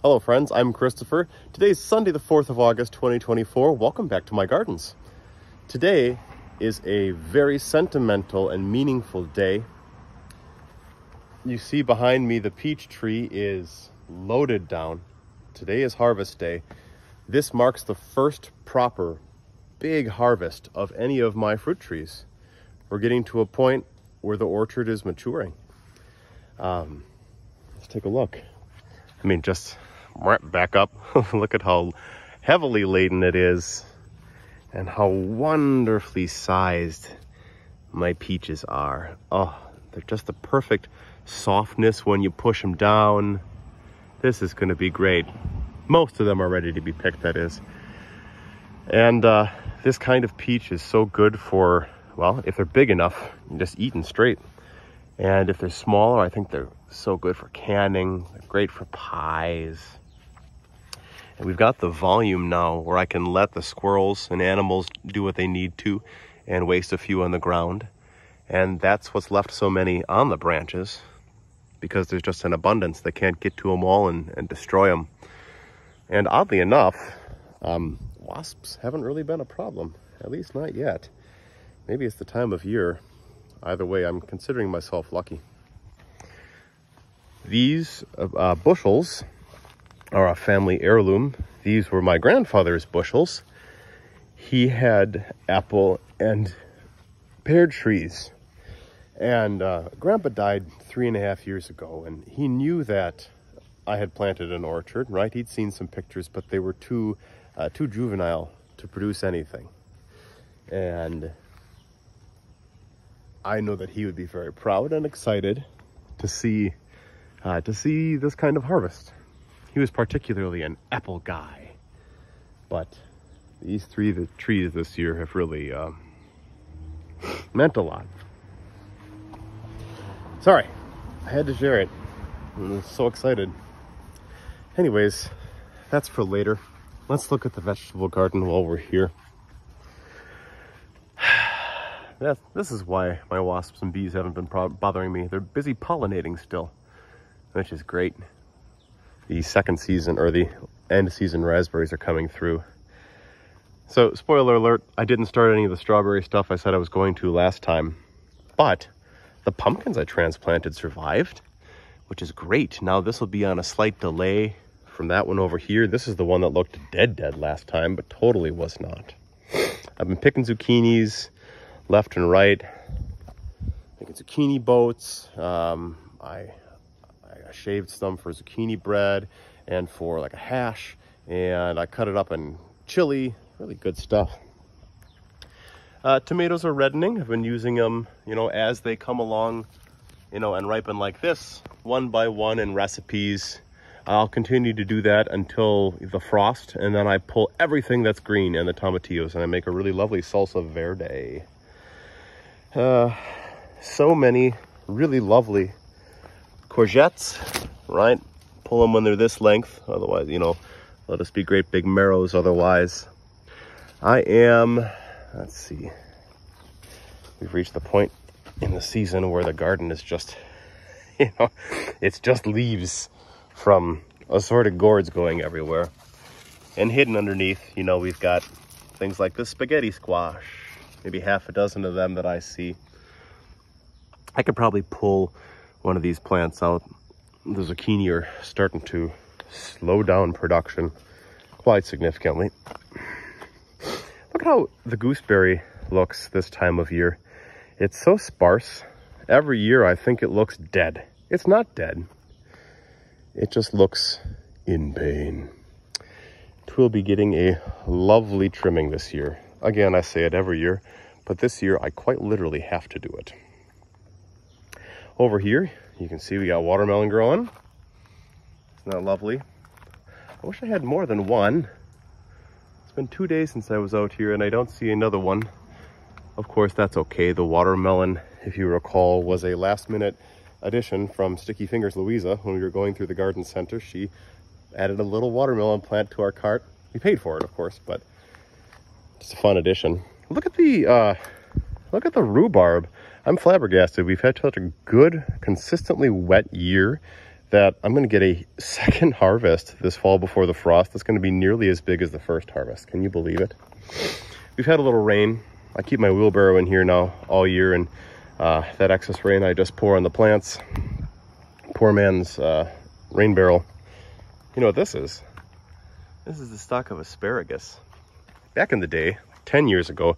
Hello friends, I'm Christopher. Today is Sunday the 4th of August 2024. Welcome back to my gardens. Today is a very sentimental and meaningful day. You see behind me the peach tree is loaded down. Today is harvest day. This marks the first proper big harvest of any of my fruit trees. We're getting to a point where the orchard is maturing. Let's take a look. I mean, just back up. Look at how heavily laden it is and how wonderfully sized my peaches are. Oh, they're just the perfect softness when you push them down. This is going to be great. Most of them are ready to be picked, that is. And this kind of peach is so good for, well, if they're big enough, you just eat them straight. And if they're smaller, I think they're so good for canning. They're great for pies. And we've got the volume now where I can let the squirrels and animals do what they need to and waste a few on the ground. And that's what's left so many on the branches, because there's just an abundance. They can't get to them all and destroy them. And oddly enough, wasps haven't really been a problem, at least not yet. Maybe it's the time of year. Either way, I'm considering myself lucky. These bushels are a family heirloom. These were my grandfather's bushels. He had apple and pear trees. And Grandpa died 3.5 years ago, and he knew that I had planted an orchard, right? He'd seen some pictures, but they were too juvenile to produce anything. And I know that he would be very proud and excited to see this kind of harvest. He was particularly an apple guy, but these the trees this year have really meant a lot. Sorry, I had to share it. I was so excited. Anyways, that's for later. Let's look at the vegetable garden while we're here. This is why my wasps and bees haven't been bothering me. They're busy pollinating still, which is great. The second season, or the end season raspberries are coming through. So, spoiler alert, I didn't start any of the strawberry stuff I said I was going to last time. But the pumpkins I transplanted survived, which is great. Now this will be on a slight delay from that one over here. This is the one that looked dead last time, but totally was not. I've been picking zucchinis left and right, making zucchini boats. I shaved some for zucchini bread and for like a hash, and I cut it up in chili. Really good stuff. Tomatoes are reddening. I've been using them, as they come along, and ripen like this, one by one in recipes. I'll continue to do that until the frost, and then I pull everything that's green and the tomatillos, and I make a really lovely salsa verde. So many really lovely courgettes, right? Pull them when they're this length, otherwise, let us be great big marrows otherwise. Let's see, we've reached the point in the season where the garden is just, it's just leaves from assorted gourds going everywhere. And hidden underneath, we've got things like this spaghetti squash, maybe half a dozen of them that I see. I could probably pull one of these plants out. The zucchini are starting to slow down production quite significantly. Look how the gooseberry looks this time of year. It's so sparse. Every year I think it looks dead. It's not dead. It just looks in pain. It will be getting a lovely trimming this year. Again, I say it every year, but this year I quite literally have to do it. Over here, you can see we got watermelon growing. Isn't that lovely? I wish I had more than one. It's been 2 days since I was out here and I don't see another one. Of course, that's okay. The watermelon, if you recall, was a last-minute addition from Sticky Fingers Louisa. When we were going through the garden center, she added a little watermelon plant to our cart. We paid for it, of course, but just a fun addition. Look at the rhubarb. I'm flabbergasted. We've had such a good, consistently wet year that I'm going to get a second harvest this fall before the frost that's going to be nearly as big as the first harvest. Can you believe it? We've had a little rain. I keep my wheelbarrow in here now all year, and that excess rain I just pour on the plants. Poor man's rain barrel. You know what this is? This is the stalk of asparagus. Back in the day, 10 years ago,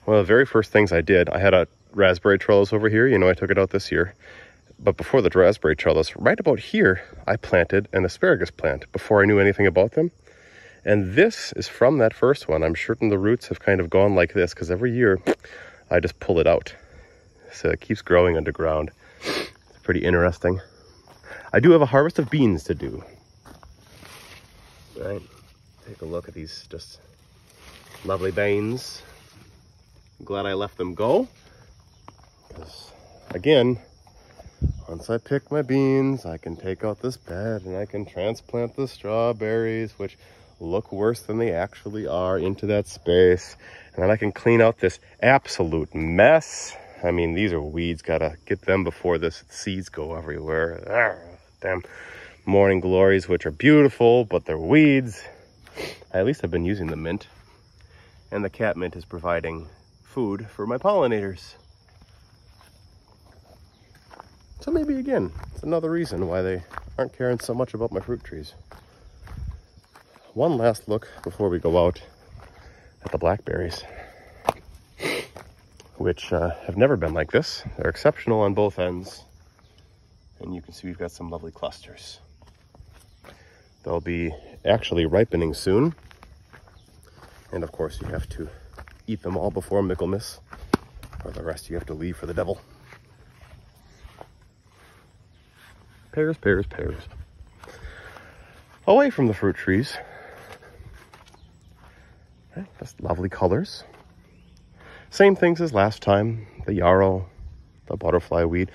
one of the very first things I did, I had a raspberry trellis over here. You know, I took it out this year. But before the raspberry trellis, right about here, I planted an asparagus plant before I knew anything about them. And this is from that first one. I'm certain the roots have kind of gone like this because every year I just pull it out. So it keeps growing underground. It's pretty interesting. I do have a harvest of beans to do. All right, take a look at these just lovely beans. I'm glad I left them go. Because again, once I pick my beans, I can take out this bed and I can transplant the strawberries, which look worse than they actually are, into that space. And then I can clean out this absolute mess. I mean, these are weeds. Gotta get them before the seeds go everywhere. Damn morning glories, which are beautiful, but they're weeds. At least I've been using the mint. And the cat mint is providing food for my pollinators. So maybe again, it's another reason why they aren't caring so much about my fruit trees. One last look before we go out at the blackberries, which have never been like this. They're exceptional on both ends. And you can see we've got some lovely clusters. They'll be actually ripening soon. And of course you have to eat them all before Michaelmas, or the rest you have to leave for the devil. Pears, pears, pears. Away from the fruit trees. Okay, just lovely colors. Same things as last time. The yarrow, the butterfly weed.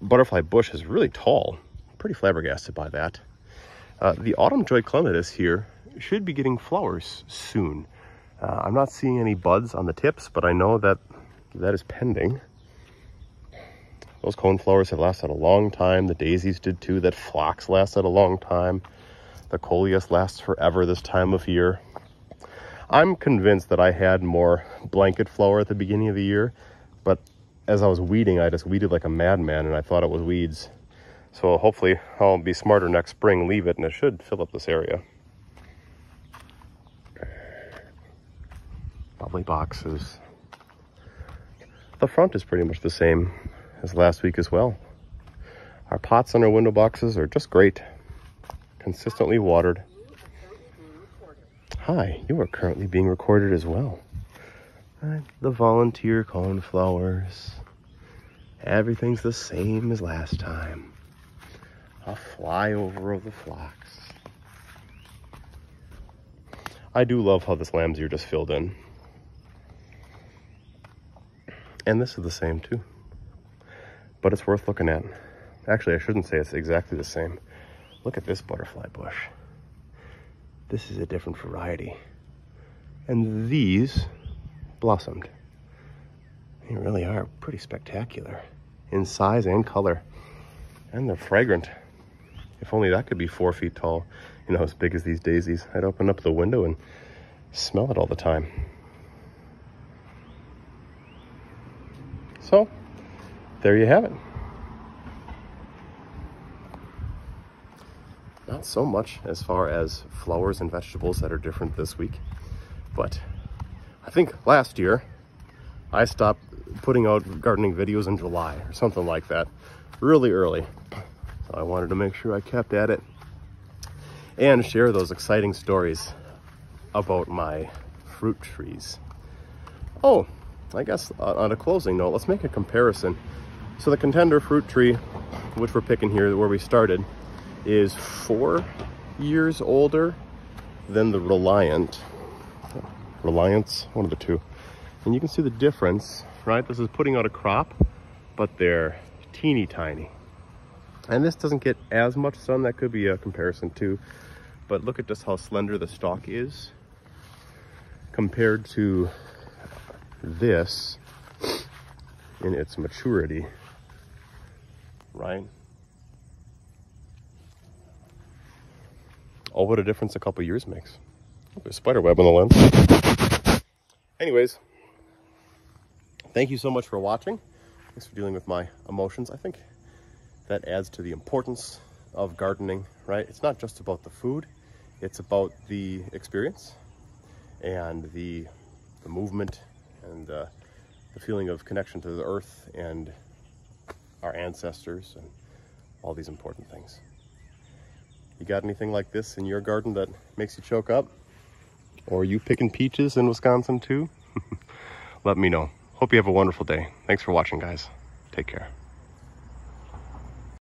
Butterfly bush is really tall. Pretty flabbergasted by that. The autumn joy clematis here should be getting flowers soon. I'm not seeing any buds on the tips, but I know that that is pending. Those coneflowers have lasted a long time. The daisies did too. That phlox lasted a long time. The coleus lasts forever this time of year. I'm convinced that I had more blanket flower at the beginning of the year, but as I was weeding, I just weeded like a madman and I thought it was weeds. So hopefully I'll be smarter next spring, leave it, and it should fill up this area. Lovely boxes. The front is pretty much the same as last week as well. Our pots on our window boxes are just great. Consistently watered. Hi, you are currently being recorded as well. The volunteer coneflowers. Everything's the same as last time. A flyover of the phlox. I do love how this lamb's ear just filled in. And this is the same too. But it's worth looking at. Actually, I shouldn't say it's exactly the same. Look at this butterfly bush. This is a different variety. And these blossomed. They really are pretty spectacular in size and color. And they're fragrant. If only that could be 4 feet tall, you know, as big as these daisies. I'd open up the window and smell it all the time. So, there you have it. Not so much as far as flowers and vegetables that are different this week, but I think last year I stopped putting out gardening videos in July or something like that, really early. So I wanted to make sure I kept at it and share those exciting stories about my fruit trees. Oh, I guess on a closing note, let's make a comparison. So the contender fruit tree, which we're picking here where we started, is 4 years older than the Reliance, one of the two. And you can see the difference, right? This is putting out a crop, but they're teeny tiny. And this doesn't get as much sun. That could be a comparison too. But look at just how slender the stalk is compared to this in its maturity, right? Oh, what a difference a couple years makes. There's a spider web on the lens. Anyways, thank you so much for watching. Thanks for dealing with my emotions. I think that adds to the importance of gardening, right? It's not just about the food, it's about the experience and the movement and the feeling of connection to the earth and our ancestors and all these important things. You got anything like this in your garden that makes you choke up? Or are you picking peaches in Wisconsin too? Let me know. Hope you have a wonderful day. Thanks for watching, guys. Take care.